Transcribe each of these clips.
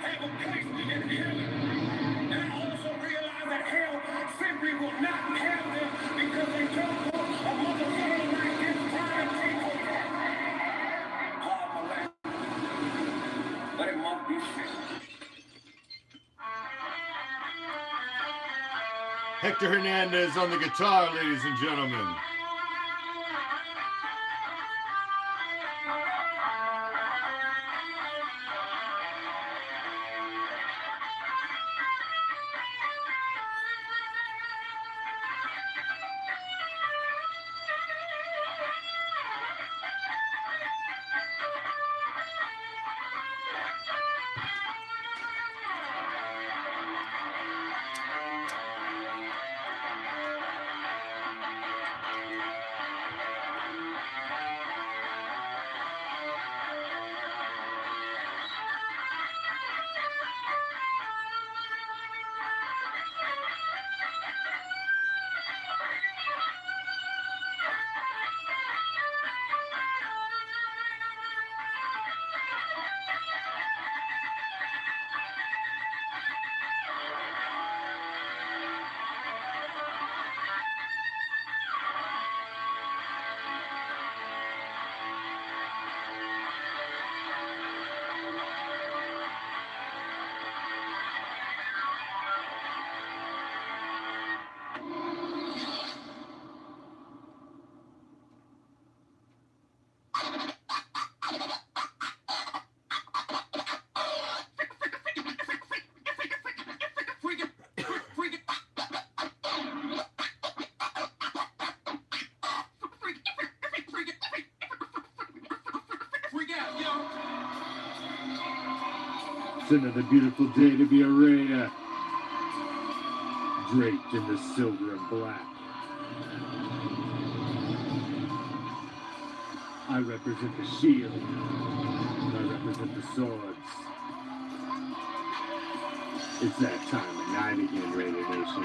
have a place in heaven. And I also realize that hell simply will not have them because they don't want a motherfucker like this trying to take over. Pardon my language. But it must be said. Hector Hernandez on the guitar, ladies and gentlemen. It's another beautiful day to be a Raider, draped in the silver and black. I represent the shield, and I represent the swords. It's that time of night again, Raider Nation,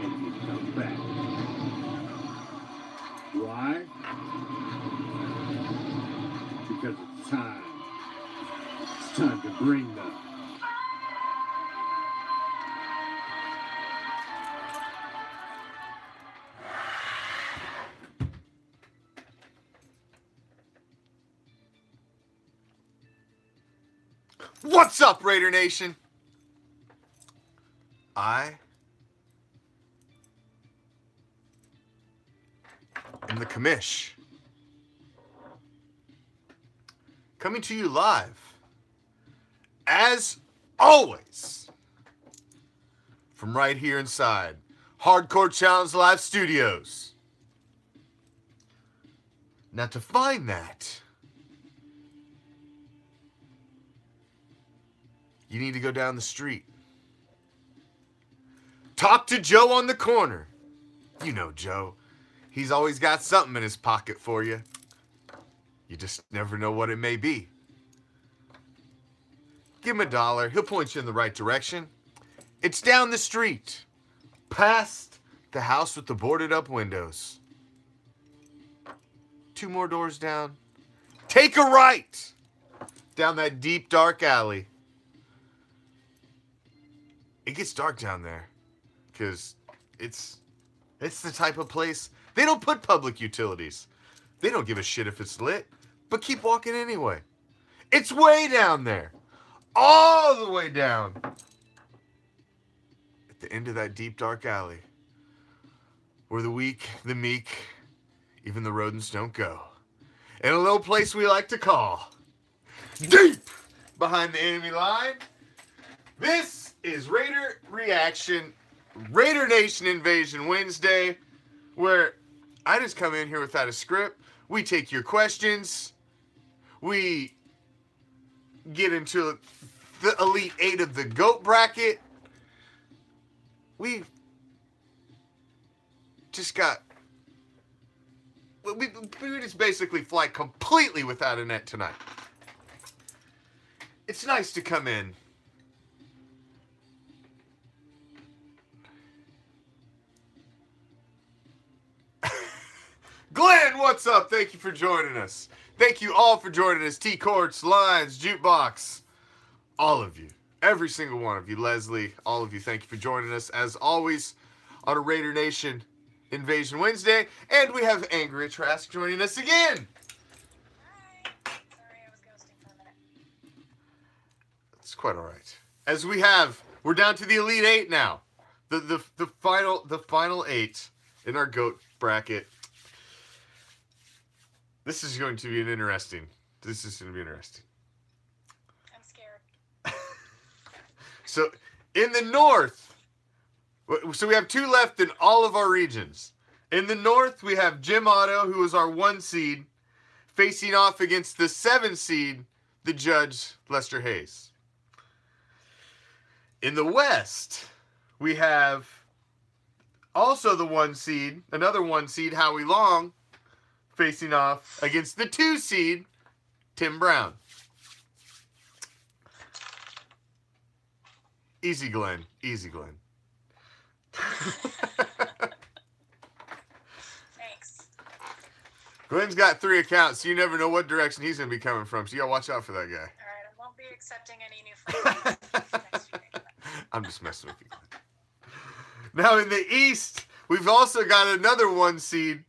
and you come back. Why? Because it's time. It's time to bring them. What's up, Raider Nation? I am the commish. Coming to you live, as always, from right here inside Hardcore Challenge Live Studios. Now, to find that, you need to go down the street. Talk to Joe on the corner. You know Joe. He's always got something in his pocket for you. You just never know what it may be. Give him $1. He'll point you in the right direction. It's down the street, past the house with the boarded up windows. 2 more doors down. Take a right down that deep, dark alley. It gets dark down there because it's the type of place, they don't put public utilities. They don't give a shit if it's lit, but keep walking anyway. It's way down there, all the way down at the end of that deep, dark alley where the weak, the meek, even the rodents don't go. In a little place we like to call deep behind the enemy line. This is Raider Reaction, Raider Nation Invasion Wednesday, where I just come in here without a script. We take your questions. We get into the Elite 8 of the GOAT bracket. We just we just basically fly completely without a net tonight. It's nice to come in. Glenn, what's up? Thank you for joining us. Thank you all for joining us. T-Courts, Lines, Jukebox. all of you, every single one of you, Leslie, all of you, thank you for joining us as always on a Raider Nation Invasion Wednesday. And we have Angria Trask joining us again. Hi. Sorry, I was ghosting for a minute. It's quite all right. As we're down to the Elite Eight now. The final 8 in our GOAT bracket. This is going to be interesting. I'm scared. So in the North, so we have 2 left in all of our regions. In the North, we have G.O.A.T, who is our 1 seed, facing off against the 7 seed, the judge, Lester Hayes. In the West, we have also the 1 seed, another 1 seed, Howie Long, facing off against the 2 seed, Tim Brown. Easy, Glenn. Easy, Glenn. Thanks. Glenn's got 3 accounts, so you never know what direction he's going to be coming from, so you got to watch out for that guy. All right, I won't be accepting any new friends. Next few days. I'm just messing with you, Glenn. Now in the East, we've also got another 1 seed,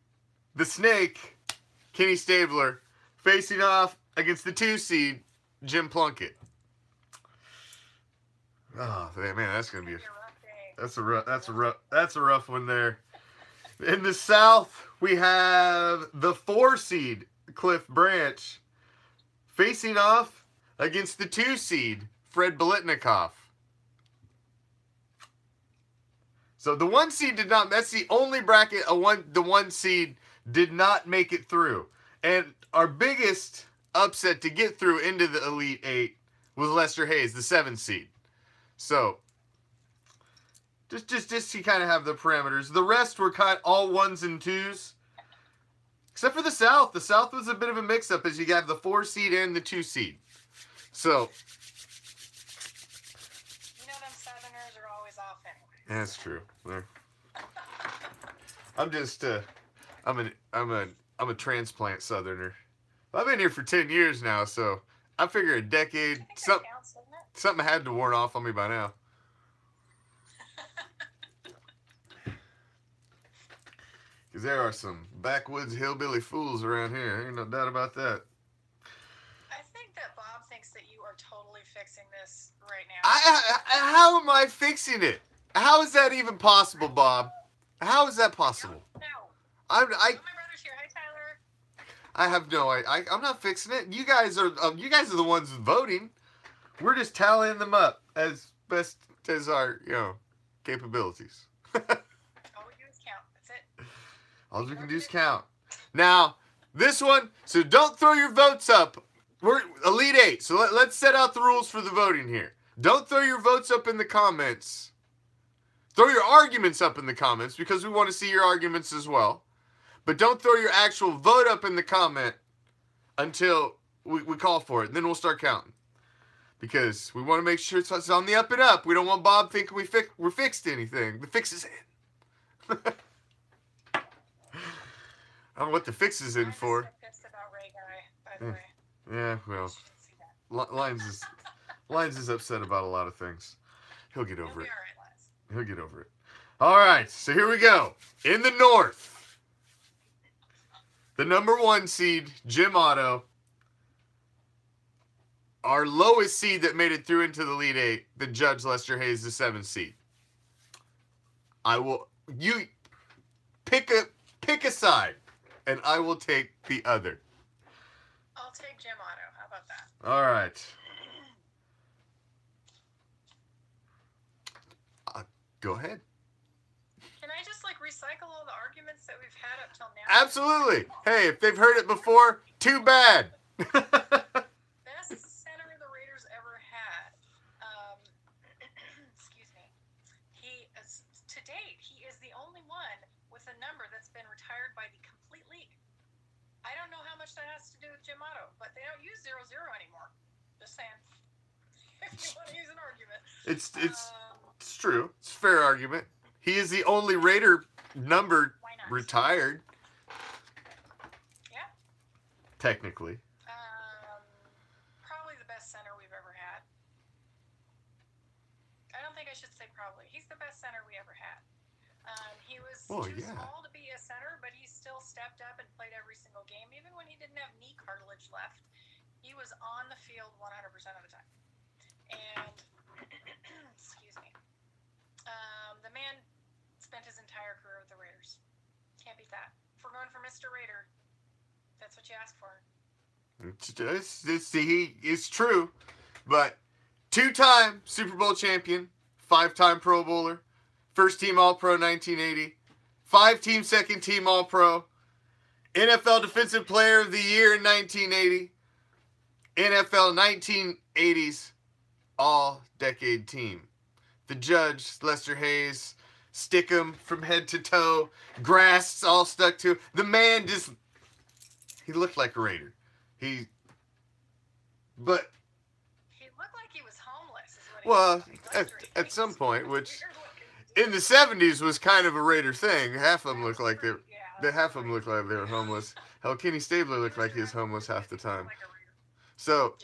the Snake, Kenny Stabler, facing off against the 2 seed, Jim Plunkett. Oh man, that's gonna be a rough one there. In the South, we have the 4 seed, Cliff Branch, facing off against the 2 seed, Fred Biletnikoff. So the 1 seed did not, that's the only bracket the 1 seed did not make it through. And our biggest upset to get through into the Elite 8 was Lester Hayes, the 7 seed. So just to kind of have the parameters. The rest were kind of all 1s and 2s. Except for the South. The South was a bit of a mix-up as you got the 4 seed and the 2 seed. So You know them Southerners are always off anyway. that's true. I'm just I'm a transplant Southerner. I've been here for 10 years now, so I figure a decade, I think that counts, doesn't it? something had to worn off on me by now. Because there are some backwoods hillbilly fools around here. Ain't no doubt about that. I think that Bob thinks that you are totally fixing this right now. How am I fixing it? How is that even possible, Bob? How is that possible? No. I'm Oh, my brother's here. Hi, Tyler. I have no idea. I'm not fixing it. You guys are the ones voting. We're just tallying them up as best as our capabilities. All we do is count. That's it. All we can do is count. Now, this one, so don't throw your votes up. We're Elite 8, so let's set out the rules for the voting here. Don't throw your votes up in the comments. Throw your arguments up in the comments because we want to see your arguments as well. But don't throw your actual vote up in the comment until we call for it. And then we'll start counting. Because we want to make sure it's on the up and up. We don't want Bob thinking we're fixed anything. The fix is in. I don't know what the fix is in for. I'm pissed about Ray Guy, by the way. Yeah, well, You should see that. Lines is upset about a lot of things. He'll get You'll over be it. all right, Liz. He'll get over it. All right, so here we go. In the North, the number 1 seed, G.O.A.T. Our lowest seed that made it through into the Elite 8, the judge Lester Hayes, the 7th seed. You pick a side, and I will take the other. I'll take G.O.A.T. How about that? All right. Go ahead. Can I just recycle all the arguments that we've had up till now? Absolutely. Hey, if they've heard it before, too bad. Best center the Raiders ever had. Excuse me. To date, he is the only one with a number that's been retired by the complete league. I don't know how much that has to do with G.O.A.T, but they don't use 0-0 anymore. Just saying. If you want to use an argument. It's true. It's a fair argument. He is the only Raider number retired. Yeah. Technically. Probably the best center we've ever had. I should say probably. He's the best center we ever had. He was too yeah. small to be a center, but he still stepped up and played every single game. Even when he didn't have knee cartilage left, he was on the field 100% of the time. And, excuse me, the man spent his entire career with the Raiders. Can't beat that. If we're going for Mr. Raider, that's what you ask for. It's true, but 2-time Super Bowl champion, 5-time Pro Bowler, first team All-Pro 1980, 5-team second team All-Pro, NFL Defensive Player of the Year in 1980, NFL 1980s All-Decade Team. The judge, Lester Hayes, stick him from head to toe, grass all stuck to him. The man just, he looked like a Raider. He looked like he was homeless. Is what at some point, which in the 70s was kind of a Raider thing. Half of them looked like they were homeless. Hell, Kenny Stabler looked like he was homeless half the time. So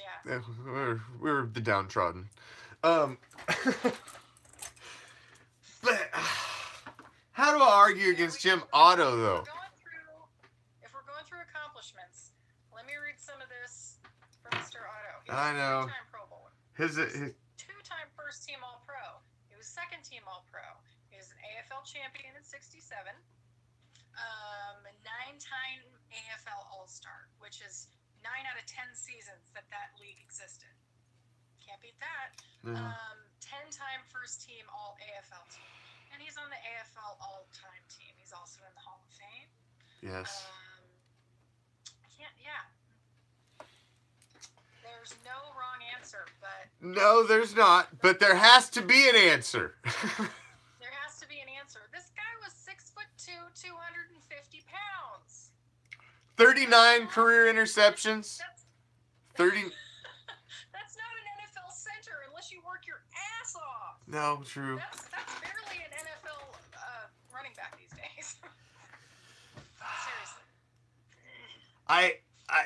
we're the downtrodden. But how do I argue against Jim Otto though? If we're going through accomplishments, let me read some of this for Mr. Otto. I know. Two-time Pro Bowler. His two-time first-team All-Pro. He was second-team All-Pro. He was an AFL champion in '67. 9-time AFL All-Star, which is 9 out of 10 seasons that league existed. Can't beat that. 10-time first-team All-AFL team. And he's on the AFL All-Time team. He's also in the Hall of Fame. Yes. There's no wrong answer, but... No, there's not. But there has to be an answer. There has to be an answer. This guy was 6'2", 250 pounds. 39 career interceptions. 30... That's not an NFL center unless you work your ass off. No, true. That's barely an NFL running back these days. Seriously.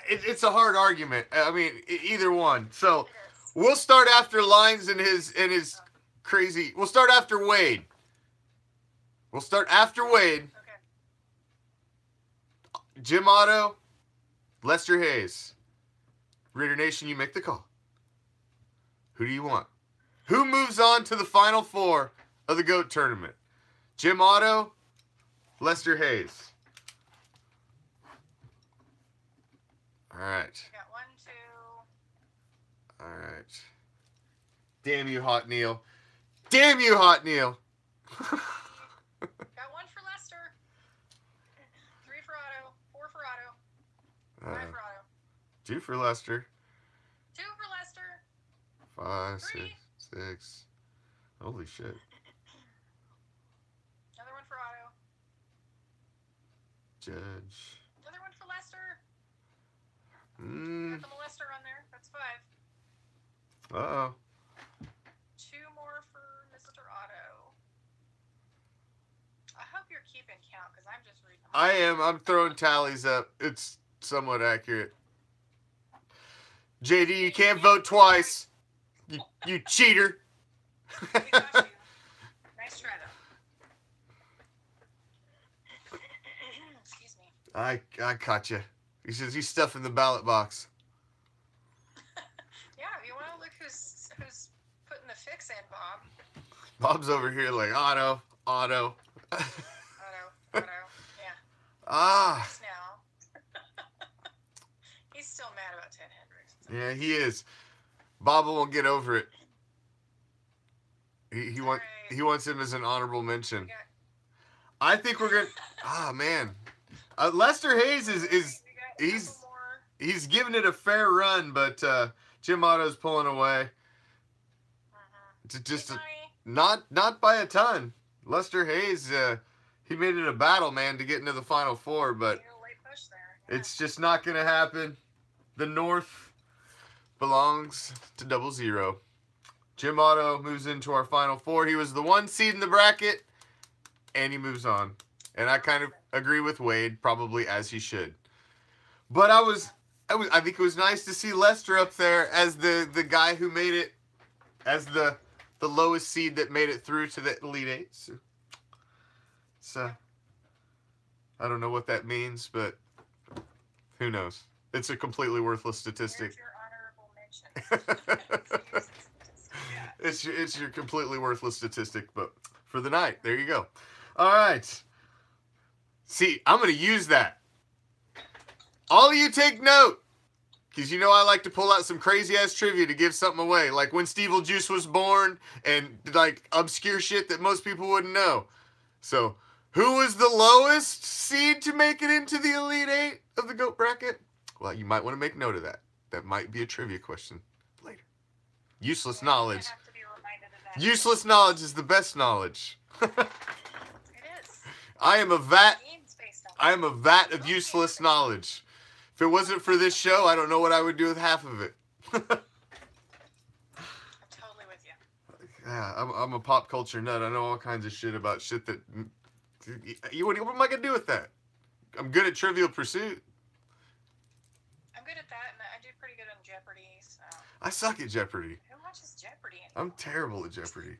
It's a hard argument. I mean, either one. So we'll start after Lines and his crazy. We'll start after Wade. Okay. Jim Otto, Lester Hayes. Raider Nation, you make the call. Who do you want? Who moves on to the Final Four of the GOAT tournament? Jim Otto, Lester Hayes. All right. Got 1, 2. All right. Damn you, Hot Neil. Damn you, Hot Neil. Got 1 for Lester. 3 for Otto. 4 for Otto. 5 for Otto. 2 for Lester. 2 for Lester. 5, 6, 3. 6. Holy shit. Another 1 for Otto. Judge. Another 1 for Lester. Got the molester on there. That's 5. Uh-oh. 2 more for Mr. Otto. I hope you're keeping count because I'm just reading them. I am. I'm throwing tallies up. It's somewhat accurate. JD, you can't vote twice. You cheater. We got you. Nice try, though. Excuse me. I caught you. He says he's stuffing the ballot box. Yeah, if you want to look who's putting the fix in, Bob. Bob's over here like, Otto. Otto, yeah. Ah. Now. He's still mad about Ted Hendricks. Yeah, he is. Bob won't get over it. He wants him as an honorable mention. I think we're gonna. Ah, man. Lester Hayes he's giving it a fair run, but Jim Otto's pulling away. Just not by a ton. Lester Hayes, he made it a battle, man, to get into the Final Four, but it's just not going to happen. The North belongs to 00. Jim Otto moves into our Final Four. He was the 1 seed in the bracket, and he moves on. And I kind of agree with Wade, probably as he should. But I think it was nice to see Lester up there as the guy who made it as the the lowest seed that made it through to the Elite Eight. So I don't know what that means, but who knows? It's a completely worthless statistic. Here's your honorable mention. It's your completely worthless statistic, but for the night, there you go. All right. See, I'm going to use that. All of you take note. Because you know I like to pull out some crazy-ass trivia to give something away. Like when Steve Juice was born and like obscure shit that most people wouldn't know. So, who was the lowest seed to make it into the Elite Eight of the GOAT bracket? Well, you might want to make note of that. That might be a trivia question later. Useless knowledge. I have to be reminded of that. Useless knowledge is the best knowledge. It is. I am a vat. Games based on I am a vat of useless knowledge. If it wasn't for this show, I don't know what I would do with half of it. I'm totally with you. Yeah, I'm a pop culture nut. I know all kinds of shit about shit that... What am I going to do with that? I'm good at Trivial Pursuit. I'm good at that, and I do pretty good on Jeopardy, so... I suck at Jeopardy. Who watches Jeopardy anymore? I'm terrible at Jeopardy.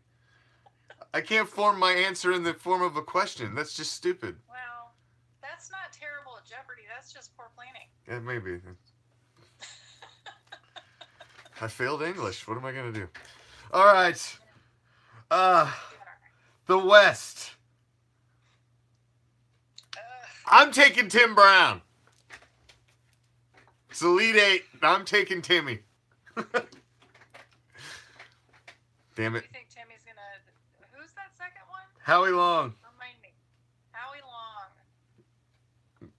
I can't form my answer in the form of a question. That's just stupid. Well, that's not terrible at Jeopardy. That's just poor planning. Yeah, maybe. I failed English. What am I going to do? All right. The West. I'm taking Tim Brown. It's Elite Eight. I'm taking Timmy. Damn it. You think Timmy's gonna... Who's that second one? Howie Long. Remind me. Howie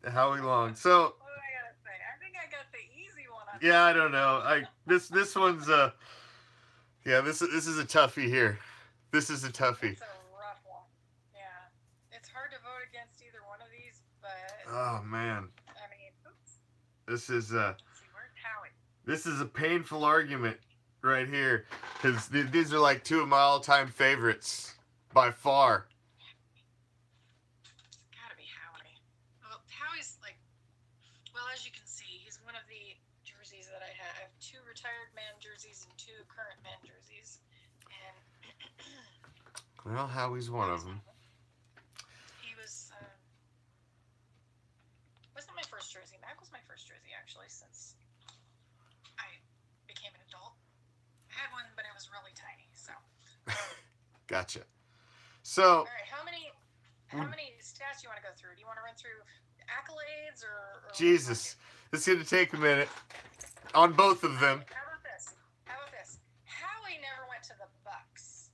Long. Howie Long. So... What do I gotta say? I think I got the easy one on yeah, I don't know. This one's yeah, this is a toughie here. This is a toughie. It's a rough one. Yeah. It's hard to vote against either one of these, but Oh man. I mean, oops. This is Let's see, where's Howie? this is a painful argument right here cuz these are like two of my all-time favorites by far. It's gotta be Howie. Well, Howie's like, well, as you can see, he's one of the jerseys that I have. I have 2 retired man jerseys and 2 current man jerseys. And Well, Howie's one of them. he was, wasn't my first jersey. Mac was my first jersey, actually, since I became an adult. I had one, but it was really tiny, so. Gotcha. So, All right, how many stats do you want to go through? Do you want to run through accolades or Jesus, it's going to take a minute on both of them. How about this? Howie never went to the Bucks.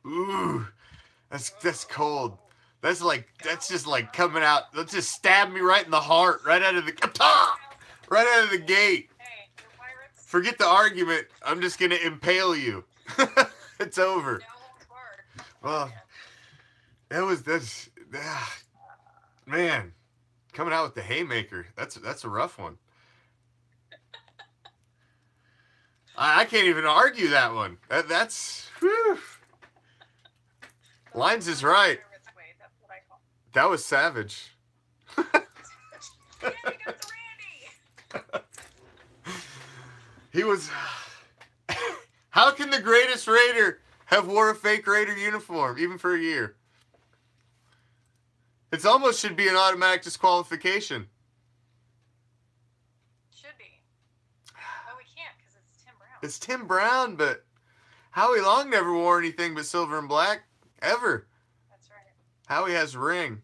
Ooh, that's cold. That's just like coming out. Let's just stab me right in the heart, right out of the right out of the gate. Hey, your Pirates. Forget the argument. I'm just gonna impale you. It's over. No holds barred. Well, that's man, coming out with the haymaker. That's a rough one. I can't even argue that one. That's whew. Lines is right. That's what I call That was savage. it. Yeah, he got to Randy. He was. How can the greatest Raider have wore a fake Raider uniform, even for a year? It almost should be an automatic disqualification. Should be. But we can't because it's Tim Brown. It's Tim Brown, but Howie Long never wore anything but silver and black, ever. That's right. Howie has ring.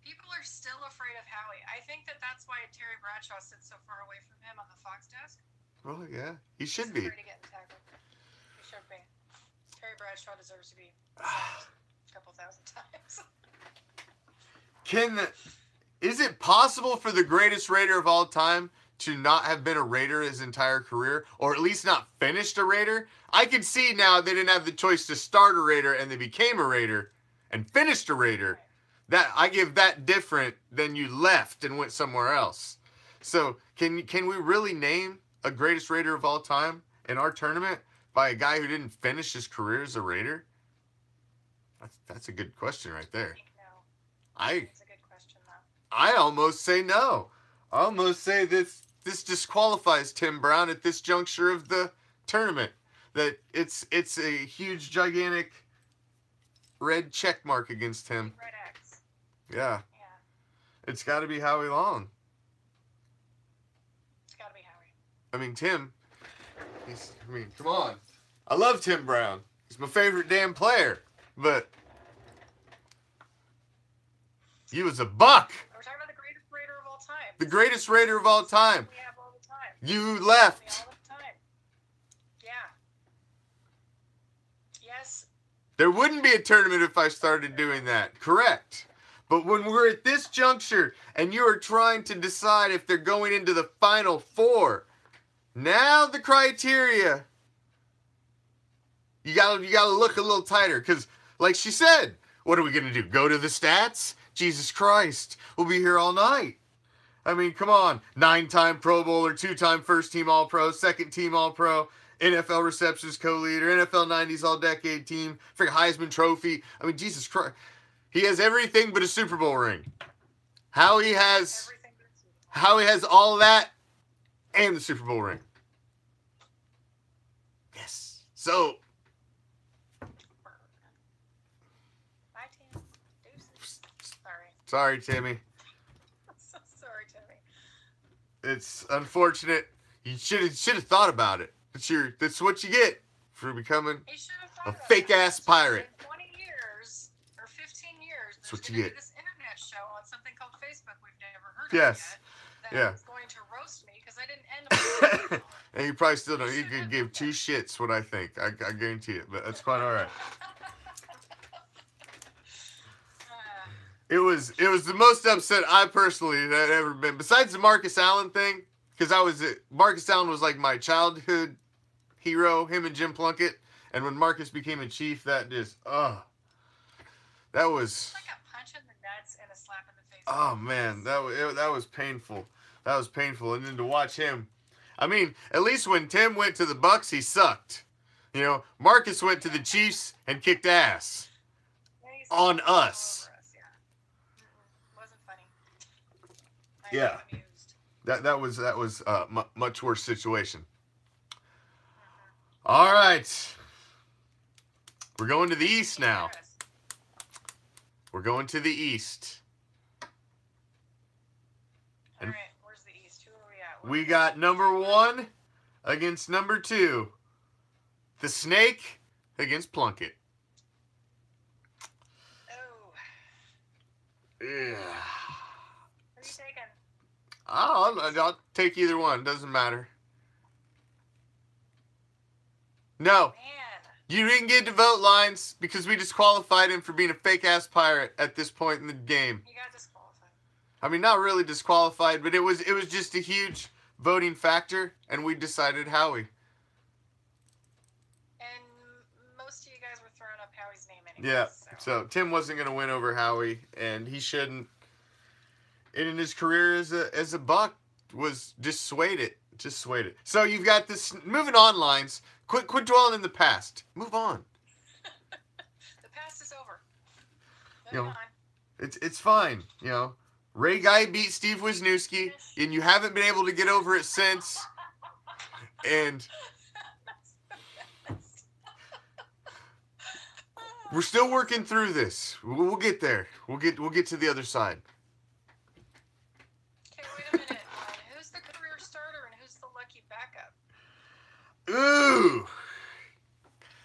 People are still afraid of Howie. I think that's why Terry Bradshaw sits so far away from him on the Fox desk. Well, yeah, he should He's be. afraid of getting tackled. He should be. Terry Bradshaw deserves to be a couple thousand times. Is it possible for the greatest Raider of all time to not have been a Raider his entire career, or at least not finished a Raider? I can see now they didn't have the choice to start a Raider and they became a Raider and finished a Raider. That I give that different than you left and went somewhere else. So can we really name a greatest Raider of all time in our tournament by a guy who didn't finish his career as a Raider? That's a good question right there. No. It's a good question, though. I almost say no. I almost say this disqualifies Tim Brown at this juncture of the tournament. that it's a huge, gigantic red check mark against him. Red X. Yeah. Yeah. It's got to be Howie Long. It's got to be Howie. I mean, Tim. Come on. I love Tim Brown. He's my favorite damn player. But he was a buck. We're talking about the greatest Raider of all time. The greatest Raider of all time. We have all the time. You left. All the time. Yeah. Yes. There wouldn't be a tournament if I started doing that. Correct. But when we're at this juncture and you are trying to decide if they're going into the Final Four, now the criteria, you gotta look a little tighter. Because, like she said, what are we going to do? Go to the stats? Jesus Christ. We'll be here all night. I mean, come on. 9-time Pro Bowler, 2-time first-team All-Pro, second-team All-Pro, NFL receptions co-leader, NFL 90s All-Decade team, freaking Heisman Trophy. I mean, Jesus Christ. He has everything but a Super Bowl ring. Howie has all that and the Super Bowl ring. Yes. So, Bye, Tim. Deuces. sorry, Timmy. So sorry, Timmy. It's unfortunate. You should have thought about it. That's what you get for becoming He should have thought a about fake that. ass pirate. In 20 years or 15 years, That's there's what you going to get. be this internet show on something called Facebook we've never heard Yes. of yet. Yeah. That's going to roast me because I didn't end up. And you probably still don't. You could give two shits what I think. I guarantee it. But that's quite all right. It was the most upset I personally had ever been. Besides the Marcus Allen thing, because Marcus Allen was like my childhood hero, him and Jim Plunkett. And when Marcus became a Chief, that just, that was... It's like a punch in the nuts and a slap in the face. Oh, man, that was painful. That was painful. And then to watch him... I mean, at least when Tim went to the Bucks, he sucked. You know, Marcus went to the Chiefs and kicked ass. On us. Wasn't funny. Yeah. I was amused. That was a much worse situation. All right. We're going to the East now. We're going to the East. All right, where's the East? Who are we at? We got number 1 against number 2. The Snake against Plunkett. Oh. Yeah. Who are you taking? I'll take either one. Doesn't matter. No. Man. You didn't get to vote lines because we disqualified him for being a fake-ass pirate at this point in the game. He got disqualified. I mean, not really disqualified, but it was just a huge voting factor, and we decided Howie. And most of you guys were throwing up Howie's name anyway. Yeah, so Tim wasn't going to win over Howie, and he shouldn't. And in his career as a Buck, was just swayed it. Just swayed it. So you've got this, moving on lines. Quit dwelling in the past. Move on. The past is over. You know, Moving on. it's fine. You know, Ray Guy beat Steve Wisniewski, and you haven't been able to get over it since. And we're still working through this. We'll get there. We'll get to the other side. Okay, wait a minute. Who's the career starter and who's the lucky backup? Ooh.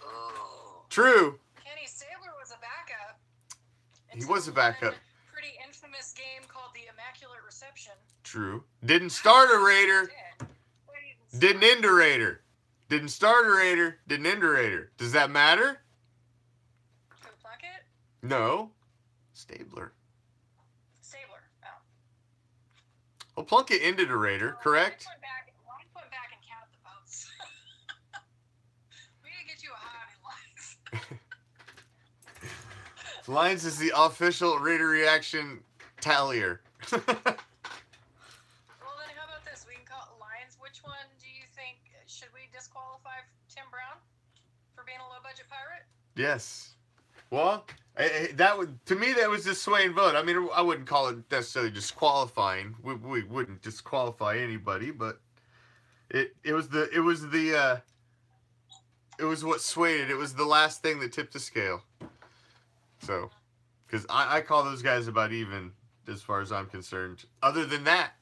Oh. True. Kenny Stabler was a backup. He was a backup. Pretty infamous game called the Immaculate Reception. True. Didn't start a Raider. Didn't end a Raider. Didn't start a Raider. Didn't end a Raider. Does that matter? Who, Plunkett? No. Stabler. Stabler. Oh. Well, Plunkett ended a Raider, correct? Why put back and count the votes? We need to get you a hobby, Lions. Lions is the official Raider reaction tallier. Well, then how about this? We can call it Lions. Which one do you think, should we disqualify Tim Brown for being a low-budget pirate? Yes. Well, to me that was just swaying vote. I mean, I wouldn't call it necessarily disqualifying. We wouldn't disqualify anybody, but it was the what swayed it. It was the last thing that tipped the scale. So, because I call those guys about even as far as I'm concerned. Other than that.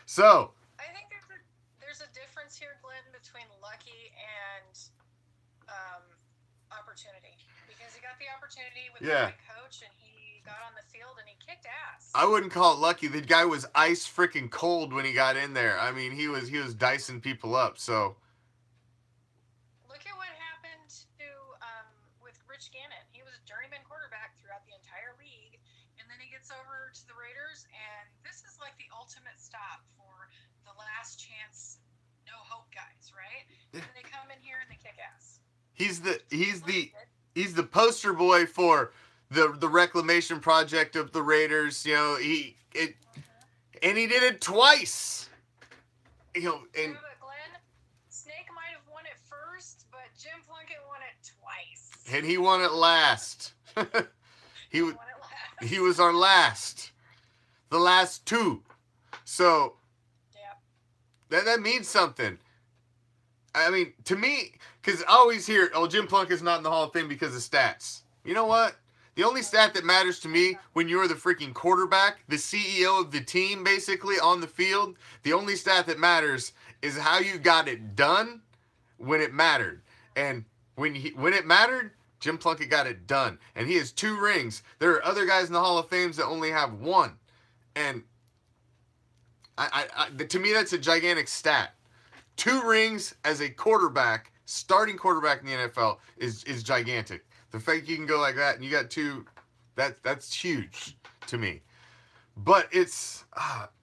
So. I think there's a difference here, Glenn, between lucky and opportunity. Because he got the opportunity with the right coach, and he got on the field and he kicked ass. I wouldn't call it lucky. The guy was ice freaking cold when he got in there. I mean, he was dicing people up. So. Look at what happened to with Rich Gannon. He was a journeyman quarterback throughout the entire league, and then he gets over to the Raiders, and this is like the ultimate stop for the last chance, no hope guys, right? And they come in here and they kick ass. He's the poster boy for the reclamation project of the Raiders. You know, and he did it twice. You know, and but Glenn, Snake might have won it first, but Jim Plunkett won it twice. And he won it last. he was our last. The last two. So that means something. I mean, to me, because I always hear, oh, Jim Plunkett's not in the Hall of Fame because of stats. You know what? The only stat that matters to me when you're the freaking quarterback, the CEO of the team, basically, on the field, the only stat that matters is how you got it done when it mattered. And when it mattered, Jim Plunkett got it done. And he has 2 rings. There are other guys in the Hall of Fame that only have 1. And to me, that's a gigantic stat. 2 rings as a quarterback, starting quarterback in the NFL, is gigantic. The fact you can go like that and you got 2, that's huge to me. But it's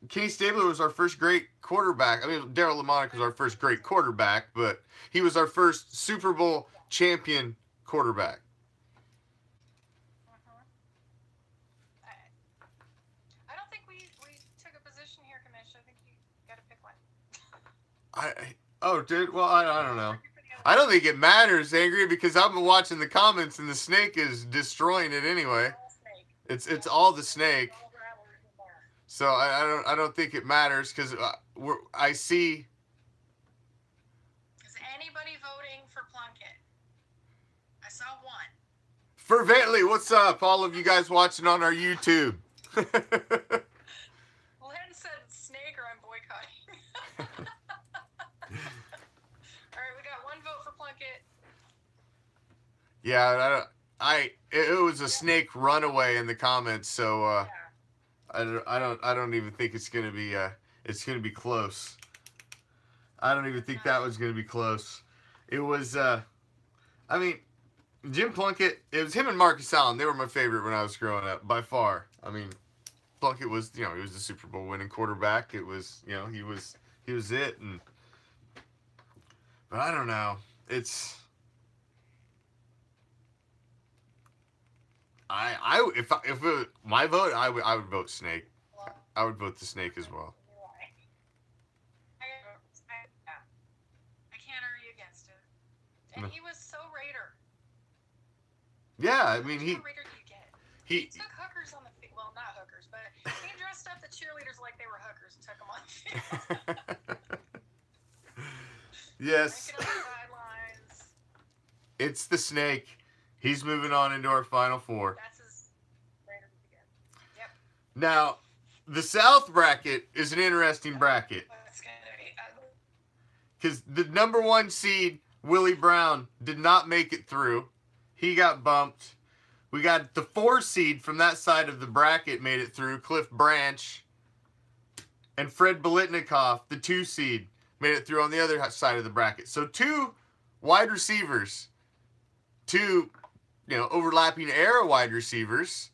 Kenny Stabler was our first great quarterback. I mean, Darryl LeMonic was our first great quarterback, but he was our first Super Bowl champion quarterback. I don't think we took a position here, Commissioner. I think you got to pick one. Dude. Well, I don't know. I don't think it matters, Angria, because I've been watching the comments and the snake is destroying it anyway. It's all the snake. So I don't think it matters because I see. Is anybody voting for Plunkett? I saw 1. Fervently, what's up, all of you guys watching on our YouTube? Len said snake or I'm boycotting. All right, we got 1 vote for Plunkett. Yeah, it was a snake runaway in the comments, so I don't even think it's gonna be close. I don't even think that was gonna be close. It was I mean, Jim Plunkett, it was him and Marcus Allen. They were my favorite when I was growing up, by far. I mean, Plunkett was, he was the Super Bowl winning quarterback. It was, he was it. But I don't know. It's if it was my vote, I would vote Snake. I would vote the Snake as well. I can't argue against it. And he was so Raider. Yeah, I mean Raider do you get? He took hookers on the field. Well, not hookers, but he dressed up the cheerleaders like they were hookers and took them on the field. Yes. It's the Snake. He's moving on into our Final 4. That's his Raider to begin. Yep. Now, the South bracket is an interesting bracket. It's going to be ugly. Because the number 1 seed, Willie Brown, did not make it through. He got bumped. We got the 4 seed from that side of the bracket made it through, Cliff Branch. And Fred Biletnikoff, the 2 seed, made it through on the other side of the bracket. So 2 wide receivers, 2, overlapping era wide receivers.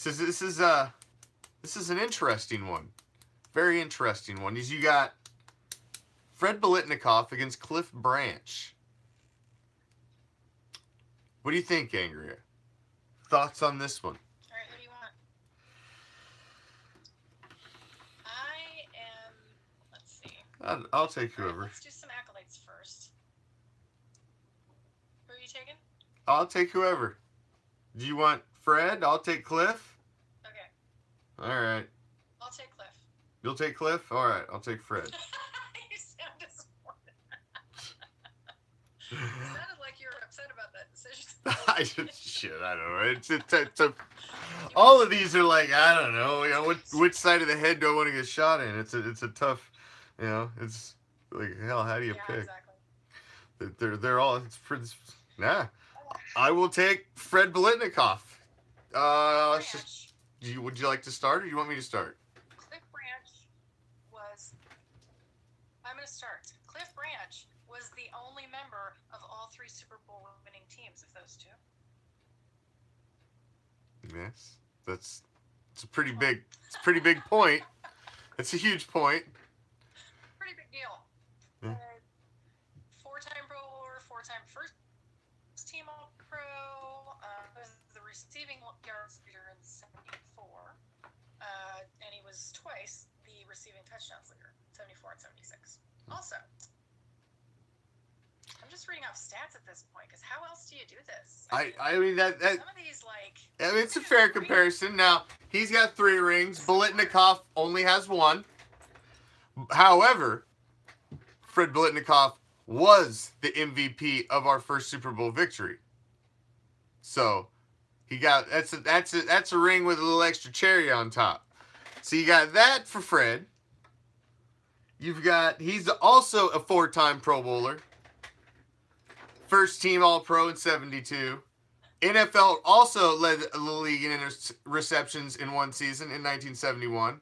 This is an interesting one. Very interesting one. You got Fred Biletnikoff against Cliff Branch. What do you think, Angria? Thoughts on this one? All right, what do you want? I am, let's see. I'll take whoever. Let's do some accolades first. Who are you taking? I'll take whoever. Do you want Fred? I'll take Cliff. Okay. All right. I'll take Cliff. You'll take Cliff? All right, I'll take Fred. You sound disappointed. sounded like you were upset about that decision. I don't know. All of these are like, I don't know, which side of the head do I want to get shot in? It's a tough, it's like, hell, how do you pick? Exactly. They're all, nah. I will take Fred Biletnikoff. Would you like to start, or do you want me to start? Cliff Branch was. I'm going to start. Cliff Branch was the only member of all 3 Super Bowl winning teams of those 2. Yes, it's a pretty big point. It's a huge point. Pretty big deal. Yeah. 4-time Pro Bowler, 4-time first team All-Pro. Was the receiving yards leader in '74, and he was twice the receiving touchdowns leader, '74 and '76. Also, I'm just reading off stats at this point, because how else do you do this? I mean that some of these, like, I mean, it's a fair comparison. Now, he's got 3 rings. Biletnikoff only has 1. However, Fred Biletnikoff was the MVP of our first Super Bowl victory. So he got that's a ring with a little extra cherry on top. So you got that for Fred. He's also a 4-time Pro Bowler. First team All-Pro in '72. NFL also led the league in receptions in one season in 1971.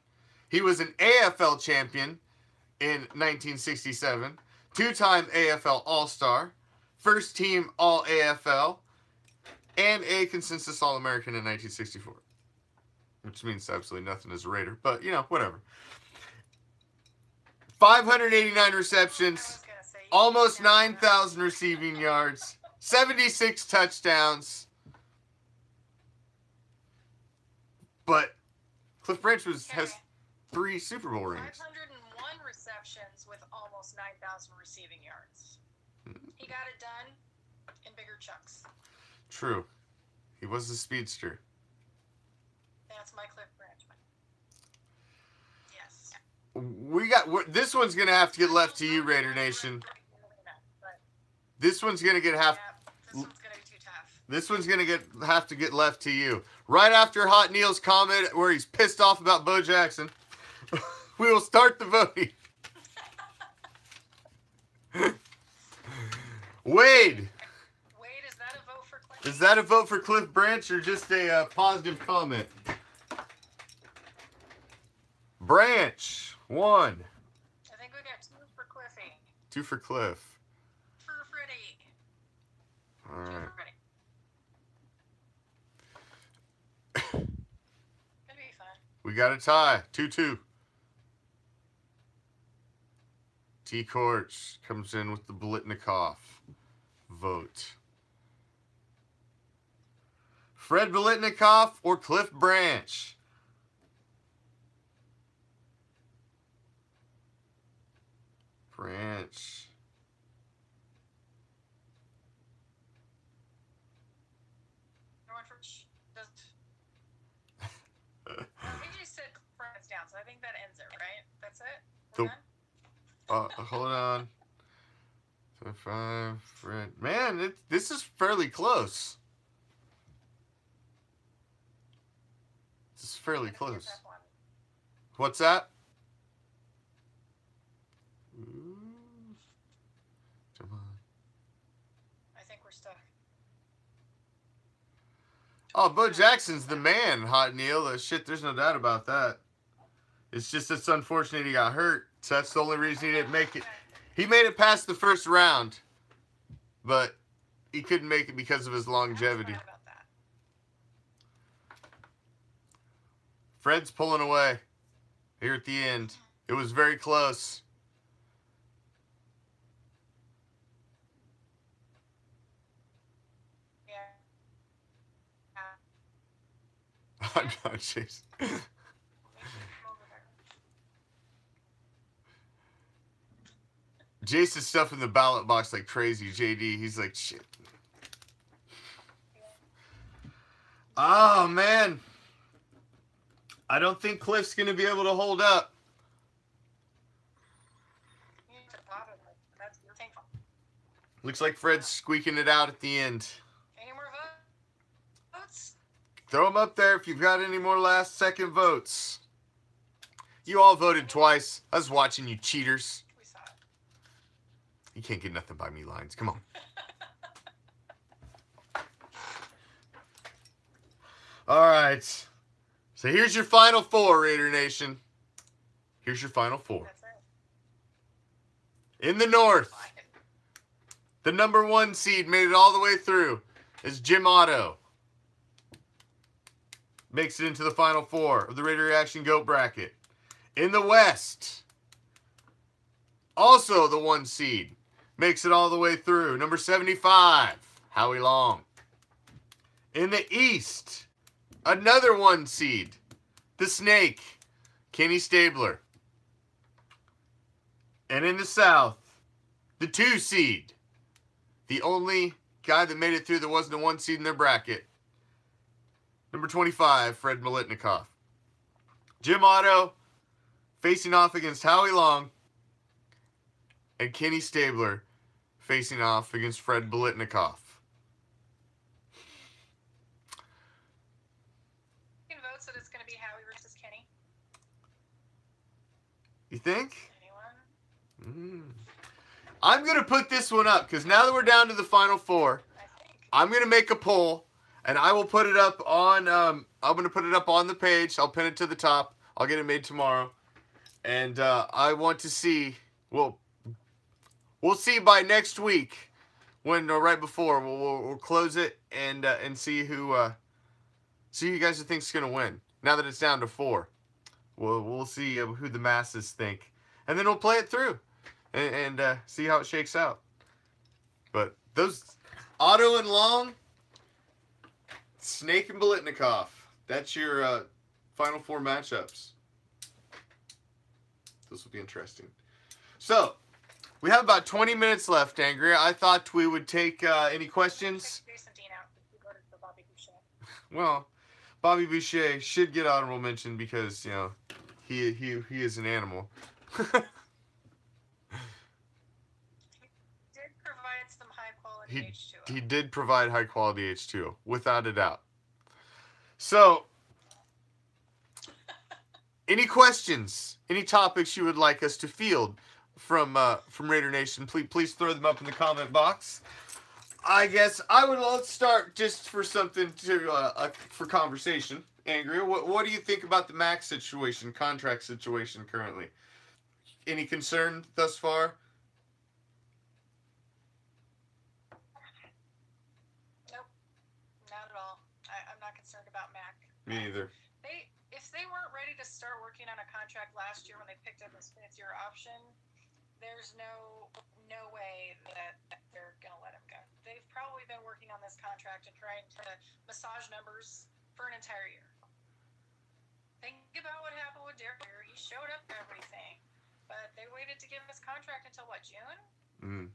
He was an AFL champion in 1967. 2-time AFL All-Star. First team All-AFL. And a consensus All-American in 1964. Which means absolutely nothing as a Raider. But, whatever. 589 receptions. Almost 9,000 receiving yards. 76 touchdowns. But Cliff Branch has 3 Super Bowl rings. 501 receptions with almost 9,000 receiving yards. He got it done in bigger chunks. True. He was a speedster. That's my Cliff Branch. Yes. This one's going to have to get left to you, Raider Nation. This one's going to This one's going to be too tough. This one's going to have to get left to you. Right after Hot Neil's comment where he's pissed off about Bo Jackson, we will start the voting. Wade, is that a vote for Cliff? is that a vote for Cliff Branch or just a positive comment? Branch, 1. I think we got 2 for Cliffy. 2 for Cliff. For Freddie. All right. 2 for Freddie. Gonna be fun. We got a tie. 2-2. T. Courts comes in with the Biletnikoff vote. Fred Biletnikoff or Cliff Branch? Branch. He just said Branch down, so I think that ends it, right? That's it? The- We're done? Hold on. 5, Fred. Man, this is fairly close. This is fairly close. What's that? Ooh. Come on. I think we're stuck. Oh, Bo Jackson's the man, Hot Neil. Shit, there's no doubt about that. It's just it's unfortunate he got hurt. So that's the only reason he didn't make it. He made it past the first round, but he couldn't make it because of his longevity. I was mad about that. Fred's pulling away here at the end. It was very close. Yeah. I'm not chasing. Jason's stuffing the ballot box like crazy. JD, he's like, shit. Oh, man. I don't think Cliff's going to be able to hold up. Looks like Fred's squeaking it out at the end. Any more votes? Throw them up there if you've got any more last-second votes. You all voted twice. I was watching you cheaters. We saw it. You can't get nothing by me lines. Come on. All right. So here's your final four, Raider Nation. Here's your final four. That's it. In the North, the number 1 seed made it all the way through is G.O.A.T. Makes it into the final four of the Raider Reaction GOAT bracket. In the West, also the 1 seed makes it all the way through. Number 75, Howie Long. In the East, another 1 seed, the Snake, Kenny Stabler. And in the South, the 2 seed, the only guy that made it through that wasn't a 1 seed in their bracket, number 25, Fred Militnikoff. G.O.A.T. facing off against Howie Long, and Kenny Stabler facing off against Fred Militnikoff. You can vote that it's going to be Howie versus Kenny. You think? Anyone? I'm going to put this one up because now that we're down to the final four, I think. I'm going to make a poll and I will put it up on I'm going to put it up on the page. I'll pin it to the top. I'll get it made tomorrow. And I want to see, we'll see by next week when right before we'll close it and see who you guys think is going to win. Now that it's down to 4. We'll see who the masses think. And then we'll play it through and see how it shakes out. But those Otto and Long, Snake and Militnikoff, that's your final 4 matchups. This will be interesting. So, we have about 20 minutes left, Angria. I thought we would take any questions. Jason Dean out. He voted for Bobby Boucher. Well, Bobby Boucher should get honorable mention because, you know, he is an animal. He did provide some high quality H2O. He did provide high quality H2O, without a doubt. So, any questions, any topics you would like us to field from Raider Nation, please throw them up in the comment box. I guess let's start just for something to for conversation. Angria, what do you think about the Max situation, contract situation currently? Any concern thus far? Nope, not at all. I'm not concerned about Mac. Me either. If they weren't ready to start working on a contract last year when they picked up his 5th-year option, there's no way that they're going to let him go. They've probably been working on this contract and trying to massage numbers for an entire year. Think about what happened with Derek. He showed up for everything, but they waited to give him his contract until what, June?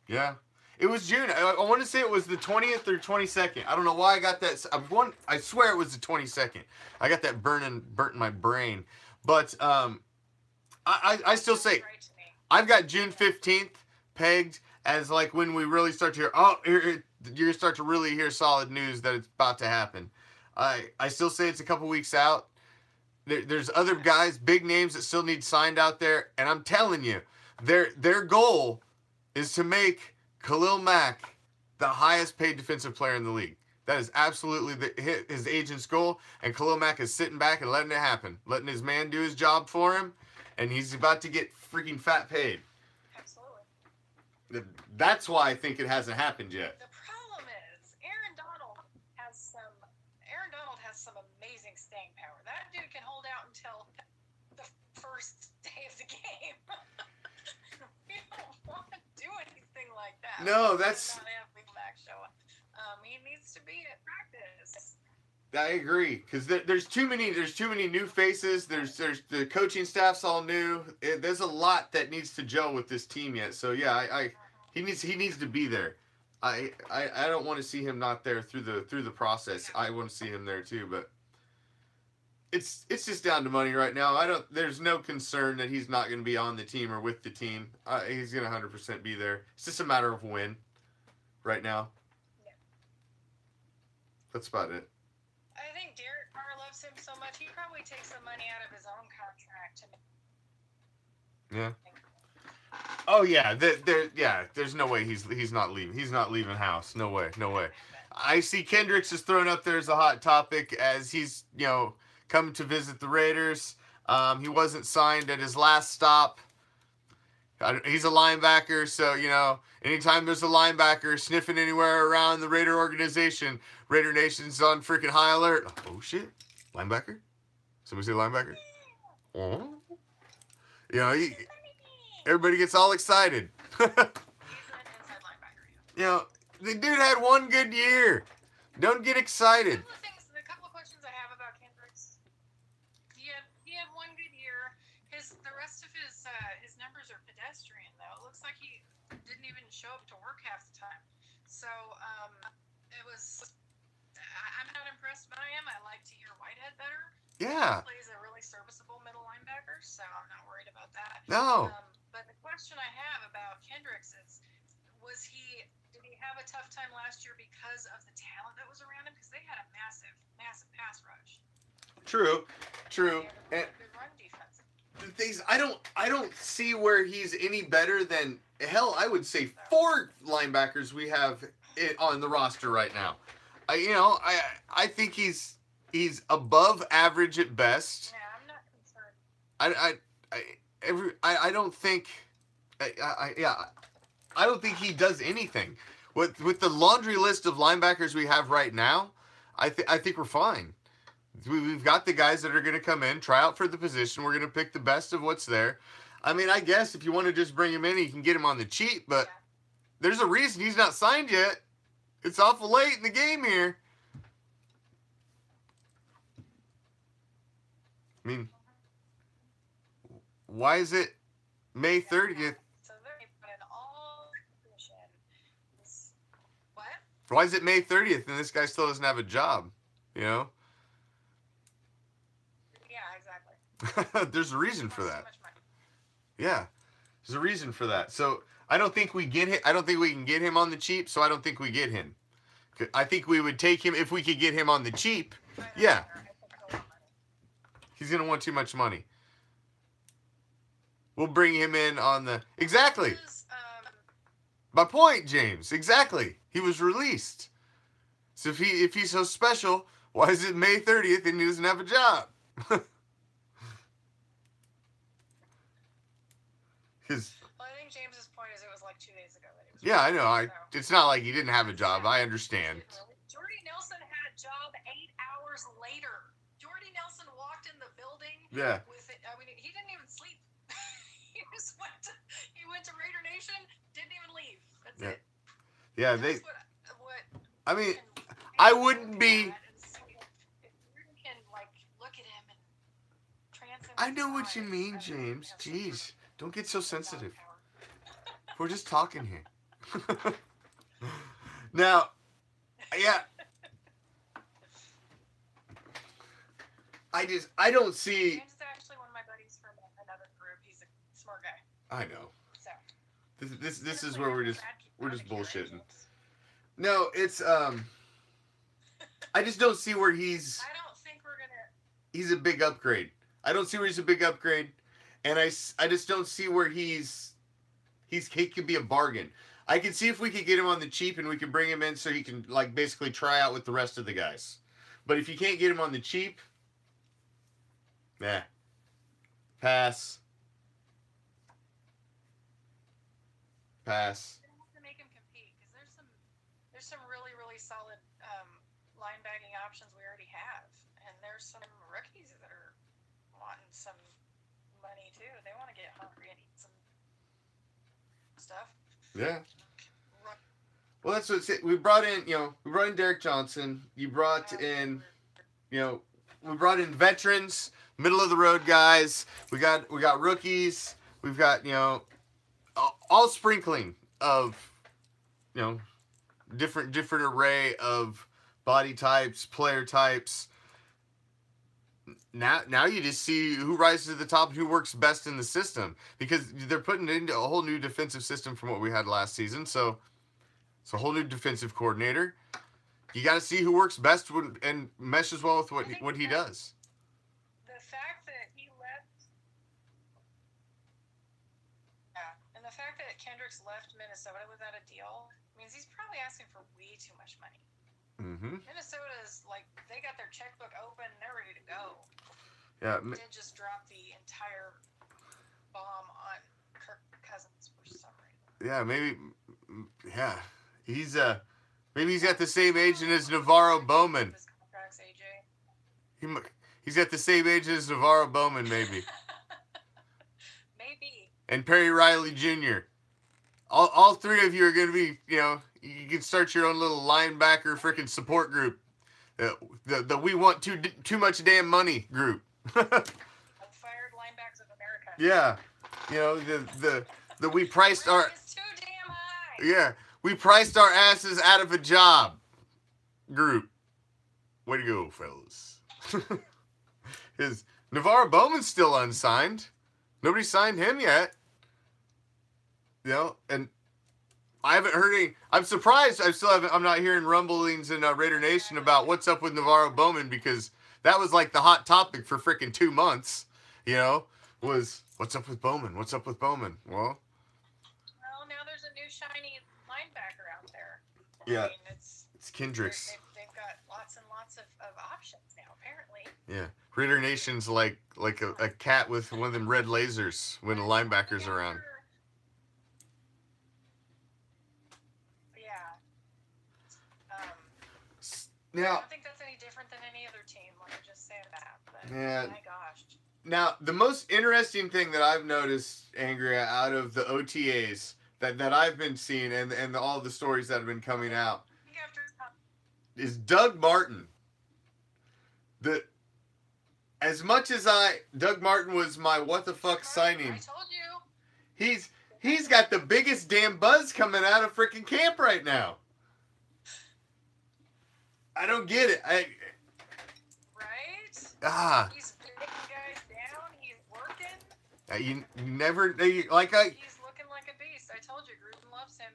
Yeah. It was June. I want to say it was the 20th or 22nd. I don't know why I got that. I swear it was the 22nd. I got that burnt in my brain. But I still say Right to me. I've got June 15th pegged as like when we really start to hear, you're going to start to really hear solid news that it's about to happen. I still say it's a couple weeks out. There's other guys, big names that still need signed out there. And I'm telling you, their goal is to make Khalil Mack the highest paid defensive player in the league. That is absolutely his agent's goal. And Khalil Mack is sitting back and letting it happen. Letting his man do his job for him. And he's about to get freaking fat paid. Absolutely. That's why I think it hasn't happened yet. The problem is Aaron Donald has some amazing staying power. That dude can hold out until the first day of the game. We don't want to do anything like that. No, that's. Not have Max show up. He needs to be at practice. I agree, because there's too many new faces. There's the coaching staff's all new. There's a lot that needs to gel with this team yet. So yeah, he needs to be there. I don't want to see him not there through the process. I want to see him there too, but it's just down to money right now. There's no concern that he's not going to be on the team or with the team. He's going to 100% be there. It's just a matter of when right now. Yeah. That's about it. I think Derek Carr loves him so much, he probably takes the money out of his own contract. Yeah. Oh yeah, there's no way he's not leaving. He's not leaving house. No way. I see Kendricks is thrown up there as a hot topic as he's, come to visit the Raiders. He wasn't signed at his last stop. He's a linebacker, so, anytime there's a linebacker sniffing anywhere around the Raider organization, Raider Nation's on freaking high alert. Oh, shit. Linebacker? Somebody say linebacker? Oh. Everybody gets all excited. He's an inside linebacker. The dude had one good year. Don't get excited. A couple of questions I have about Kendricks. He had one good year. The rest of his numbers are pedestrian though. It looks like he didn't even show up to work half the time. So I'm not impressed by him. I like to hear Whitehead better. Yeah. He plays a really serviceable middle linebacker, so I'm not worried about that. No. But the question I have about Kendricks is, did he have a tough time last year because of the talent that was around him? Because they had a massive pass rush. True. And good run defense. The things I don't see where he's any better than I would say 4 linebackers we have on the roster right now. I think he's above average at best. Yeah, I'm not concerned. I don't think I don't think he does anything. With the laundry list of linebackers we have right now, I think we're fine. We've got the guys that are going to come in, try out for the position. We're going to pick the best of what's there. I mean, I guess if you want to just bring him in, you can get him on the cheap, but there's a reason he's not signed yet. It's awful late in the game here. I mean, why is it May 30th? So they're in all positions. What? Why is it May 30th and this guy still doesn't have a job? Yeah, exactly. There's a reason for that. Yeah, there's a reason for that. So I don't think we get him. I don't think we can get him on the cheap. So I don't think we get him. I think we would take him if we could get him on the cheap. Yeah. He's gonna want too much money. We'll bring him in on the exactly. My point, James. Exactly. He was released. So if he's so special, why is it May 30th and he doesn't have a job? Well, I think James's point is it was like 2 days ago that he was. Yeah, I know. It's not like he didn't have a job. I understand. Jordy Nelson had a job 8 hours later. Jordy Nelson walked in the building. Yeah. He didn't even sleep. He went to Raider Nation, didn't even leave. That's it. Yeah, That's I mean, I wouldn't be. If you can look at him and transcend. I know what you mean, James. Jeez, don't get so sensitive. We're just talking here. Now, yeah. I don't see. James is actually one of my buddies from another group. He's a smart guy. I know. So. This is where we're just bullshitting. No, it's I just don't see where he's. I don't think we're gonna. He's a big upgrade. I don't see where he's a big upgrade, and I just don't see where he could be a bargain. I can see if we could get him on the cheap and we can bring him in so he can basically try out with the rest of the guys. But if you can't get him on the cheap, pass. Pass. We're gonna have to make him compete because there's some really solid linebagging options we already have, and there's some rookies that are wanting some money too. They want to get hungry and eat some stuff. Yeah. Well, that's what we brought in. We brought in Derek Johnson. You brought in, we brought in veterans, middle of the road guys. We got rookies. We've got all sprinkling of different array of body types, player types. now you just see who rises to the top and who works best in the system, because they're putting into a whole new defensive system from what we had last season. So it's a whole new defensive coordinator. You got to see who works best and meshes well with what he does. The fact that he left, yeah, and the fact that Kendricks left Minnesota without a deal means he's probably asking for way too much money. Mm-hmm. Minnesota's like, they got their checkbook open, they're ready to go. Yeah. They did just drop the entire bomb on Kirk Cousins for some reason. Yeah, maybe. Yeah, he's maybe he's got the same age as Navarro Bowman. His contracts, AJ. He's got the same age as Navarro Bowman, maybe. Maybe. And Perry Riley Jr. All three of you are going to be, you can start your own little linebacker freaking support group. The we want too much damn money group. Fired linebackers of America. Yeah. The we priced our... It's too damn high. Yeah. We priced our asses out of a job group. Way to go, fellas. His Navarro Bowman's still unsigned. Nobody signed him yet. And I haven't heard any. I'm surprised. I'm not hearing rumblings in Raider Nation about what's up with Navarro Bowman, because that was like the hot topic for freaking 2 months. Was what's up with Bowman? What's up with Bowman? Well, now there's a new shiny linebacker out there. Yeah. I mean, it's Kendricks. They've got lots and lots of options now, apparently. Yeah. Raider Nation's like a cat with one of them red lasers when the linebacker's around. Yeah. I Now, don't think that's any different than any other team. Let me just say that. But Yeah. my gosh. now the most interesting thing that I've noticed, Angria, out of the OTAs that I've been seeing and all the stories that have been coming out is Doug Martin. As much as Doug Martin was my what the fuck signing, I told you. he's got the biggest damn buzz coming out of freaking camp right now. I don't get it. Right? Ah. He's taking guys down. He's working. You never He's looking like a beast. I told you, Gruden loves him.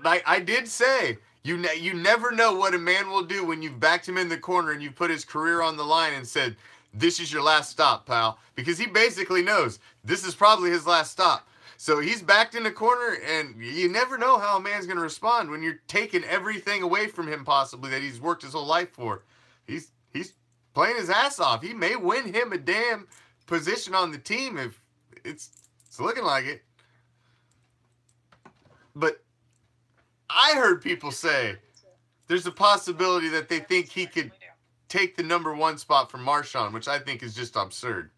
I did say you never know what a man will do when you've backed him in the corner and you put his career on the line and said, "This is your last stop, pal," because he basically knows this is probably his last stop. So he's backed in the corner, and you never know how a man's going to respond when you're taking everything away from him possibly that he's worked his whole life for. He's playing his ass off. He may win him a damn position on the team if it's looking like it. But I heard people say there's a possibility that they think he could take the number 1 spot from Marshawn, which I think is just absurd.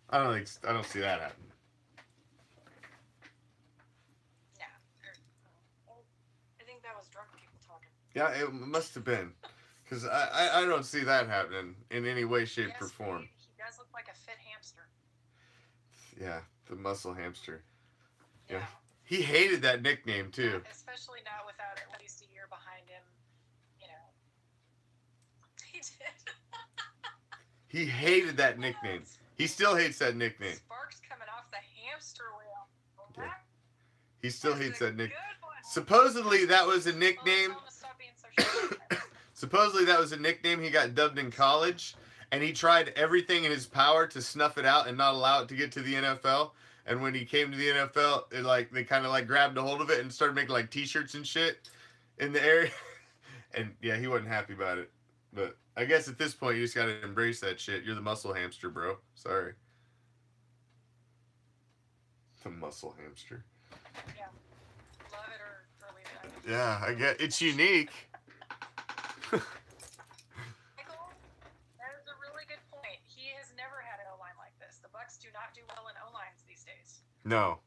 I don't see that happening. I think that was drunk people talking. Yeah, it must have been, because I don't see that happening in any way, shape, or form. He does look like a fit hamster. Yeah, the muscle hamster. Yeah. He hated that nickname too. Especially not without at least a year behind him. He did. He hated that nickname. He still hates that nickname. Sparks coming off the hamster wheel. Yeah. He still hates that nickname. One. Supposedly that was a nickname. Supposedly that was a nickname he got dubbed in college, and he tried everything in his power to snuff it out and not allow it to get to the NFL. And when he came to the NFL, they kind of grabbed a hold of it and started making T-shirts and shit in the area. And yeah, he wasn't happy about it. But I guess at this point you just gotta embrace that shit. You're the muscle hamster, bro. Sorry. The muscle hamster. Yeah. Love it or leave it. Yeah, I get it's unique. Michael, that is a really good point. He has never had an O-line like this. The Bucs do not do well in O-lines these days. No.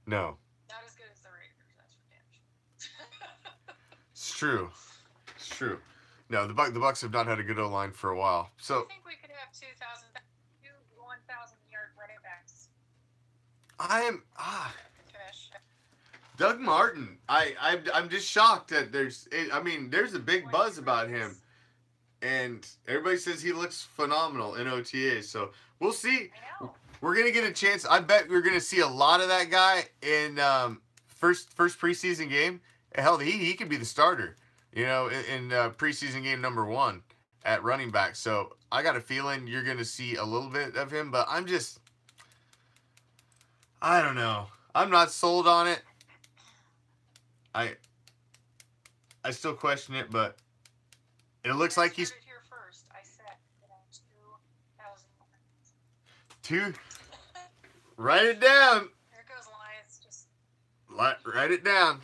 Not as good as the Raiders, that's for damn sure. It's true. It's true. No, the Bucs have not had a good O-line for a while. So I think we could have 1,000-yard running backs. Finish. Doug Martin. I'm just shocked that there's a big buzz about him. and everybody says he looks phenomenal in OTA. So we'll see. I know. We're gonna get a chance. I bet we're gonna see a lot of that guy in first preseason game. Hell, he could be the starter. You know, in preseason game number 1 at running back. So I got a feeling you're gonna see a little bit of him, but I don't know. I'm not sold on it. I still question it, but it looks like he's here first. I said, 2. Write it down. There goes Lions. Just Write it down.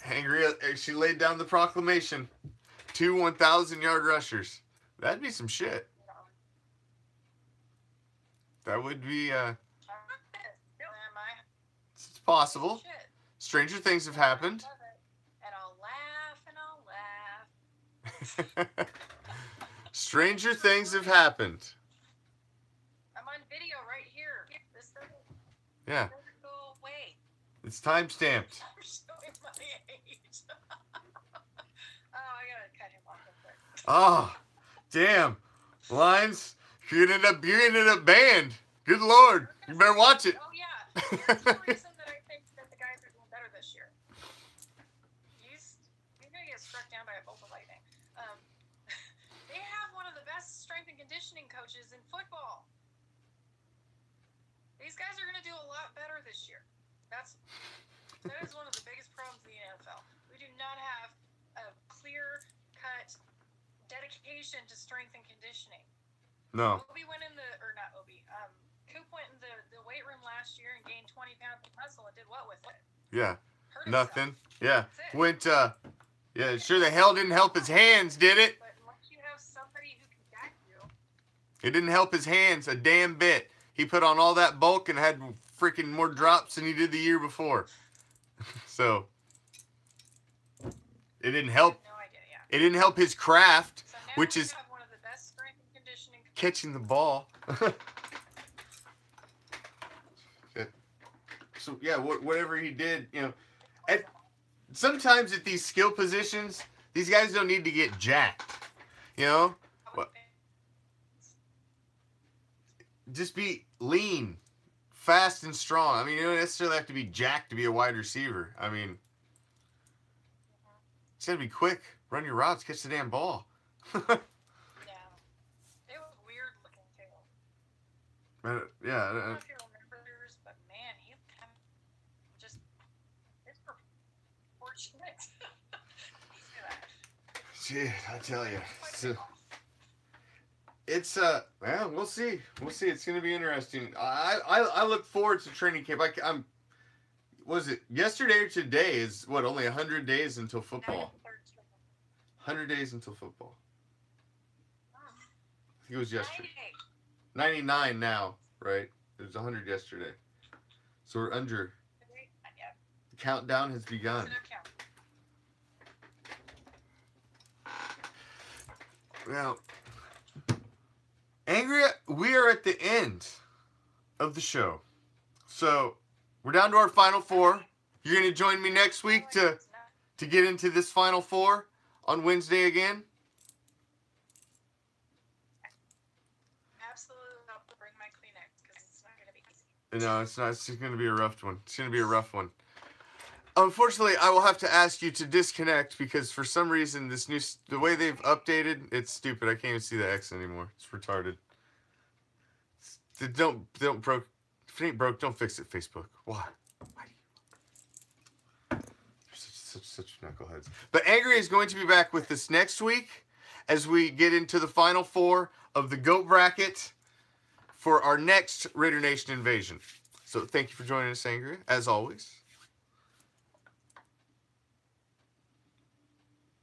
Angria, she laid down the proclamation. 2 1,000-yard rushers. That'd be some shit. That would be. It's possible. Stranger things have happened. And I'll laugh. Stranger things have happened. I'm on video right here. This doesn't Yeah. go away. It's time stamped. I'm showing my age. I gotta cut him off real quick. Oh, damn. Lines, you ended up banned. Good Lord. You better watch it. Oh, yeah. Here's the reason that I think that the guys are doing better this year. He's going to get struck down by a bolt of lightning. They have one of the best strength and conditioning coaches in football. These guys are going to do a lot better this year. That is one of the biggest problems in the NFL. We do not have a clear-cut dedication to strength and conditioning. No. Coop went in the weight room last year and gained 20 pounds of muscle and did what with it? Yeah. Hurt Nothing. himself. Yeah. That's it. Went, yeah, sure the hell didn't help his hands, did it? But unless you have somebody who can guide you. It didn't help his hands a damn bit. He put on all that bulk and had freaking more drops than he did the year before. So, it didn't help. No idea, yeah. It didn't help his craft, So now which we is have one of the best strength and conditioning. catching the ball. So yeah, whatever he did, you know, sometimes at these skill positions, these guys don't need to get jacked, you know. Just be lean, fast, and strong. I mean, you don't necessarily have to be jacked to be a wide receiver. I mean, it's gotta be quick, run your routes, catch the damn ball. Yeah. It was weird looking too. I don't Yeah. know if you remember yours, but man, he kind of just it's unfortunate. Gee, I tell you. It's well, we'll see. It's gonna be interesting. I look forward to training camp. I'm was it yesterday or today? Is what, only 100 days until football? 100 days until football. I think it was yesterday. 99 now, right? It was 100 yesterday. So we're under. The countdown has begun. Well, Angria, we are at the end of the show. So we're down to our final 4. You're going to join me next week to get into this final 4 on Wednesday again? Absolutely, I'll bring my Kleenex because it's not going to be easy. No, it's not. It's going to be a rough one. It's going to be a rough one. Unfortunately, I will have to ask you to disconnect because for some reason the way they've updated, it's stupid. I can't even see the X anymore. It's retarded. Don't broke. If it ain't broke, don't fix it. Facebook. Why? Such knuckleheads. But Angria is going to be back with us next week as we get into the final 4 of the GOAT bracket for our next Raider Nation invasion. So thank you for joining us, Angria, as always.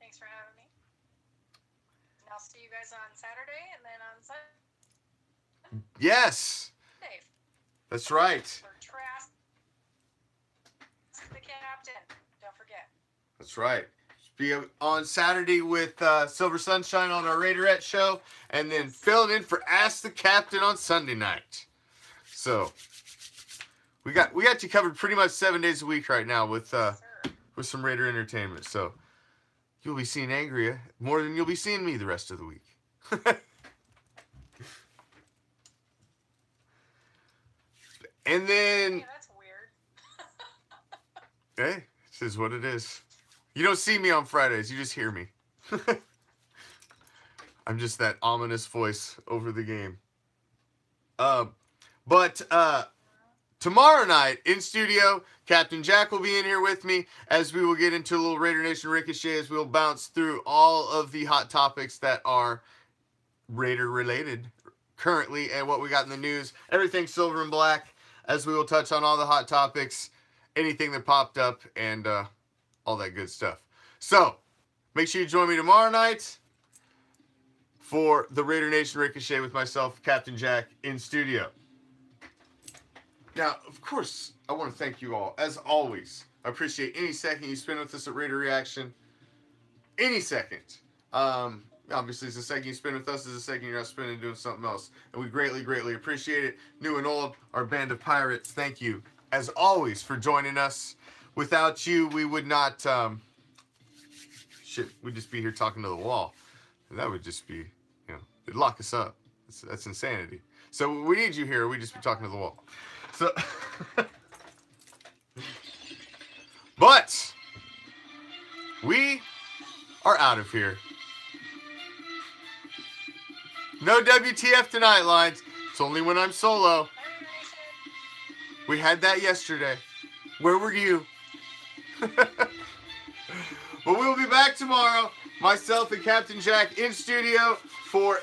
Thanks for having me. And I'll see you guys on Saturday and then on Sunday. Yes. That's right. For Trask, the captain. Don't forget. That's right. Be on Saturday with Silver Sunshine on our Raiderette show, and then filling in for Ask the Captain on Sunday night. So we got you covered pretty much 7 days a week right now with some Raider entertainment. So you'll be seeing Angria more than you'll be seeing me the rest of the week. And then... Yeah, that's weird. Hey, this is what it is. You don't see me on Fridays, you just hear me. I'm just that ominous voice over the game. But tomorrow night in studio, Captain Jack will be in here with me as we will get into a little Raider Nation Ricochet as we'll bounce through all of the hot topics that are Raider related currently and what we got in the news. Everything silver and black, as we will touch on all the hot topics, anything that popped up, and all that good stuff. So, make sure you join me tomorrow night for the Raider Nation Ricochet with myself, Captain Jack, in studio. Now, of course, I want to thank you all. As always, I appreciate any second you spend with us at Raider Reaction. Any second. Obviously, it's the second you spend with us is the second you're not spending doing something else. And we greatly, greatly appreciate it. New and old, our band of pirates, thank you, as always, for joining us. Without you, we would not... we'd just be here talking to the wall. And that would just be, it'd lock us up. That's insanity. So we need you here. We'd just be talking to the wall. So, but we are out of here. No WTF tonight lines. It's only when I'm solo. We had that yesterday. Where were you? But we'll be back tomorrow. Myself and Captain Jack in studio for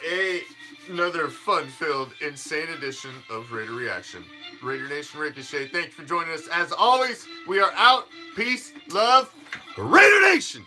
another fun-filled, insane edition of Raider Reaction. Raider Nation Ricochet, thank you for joining us. As always, we are out. Peace, love, Raider Nation!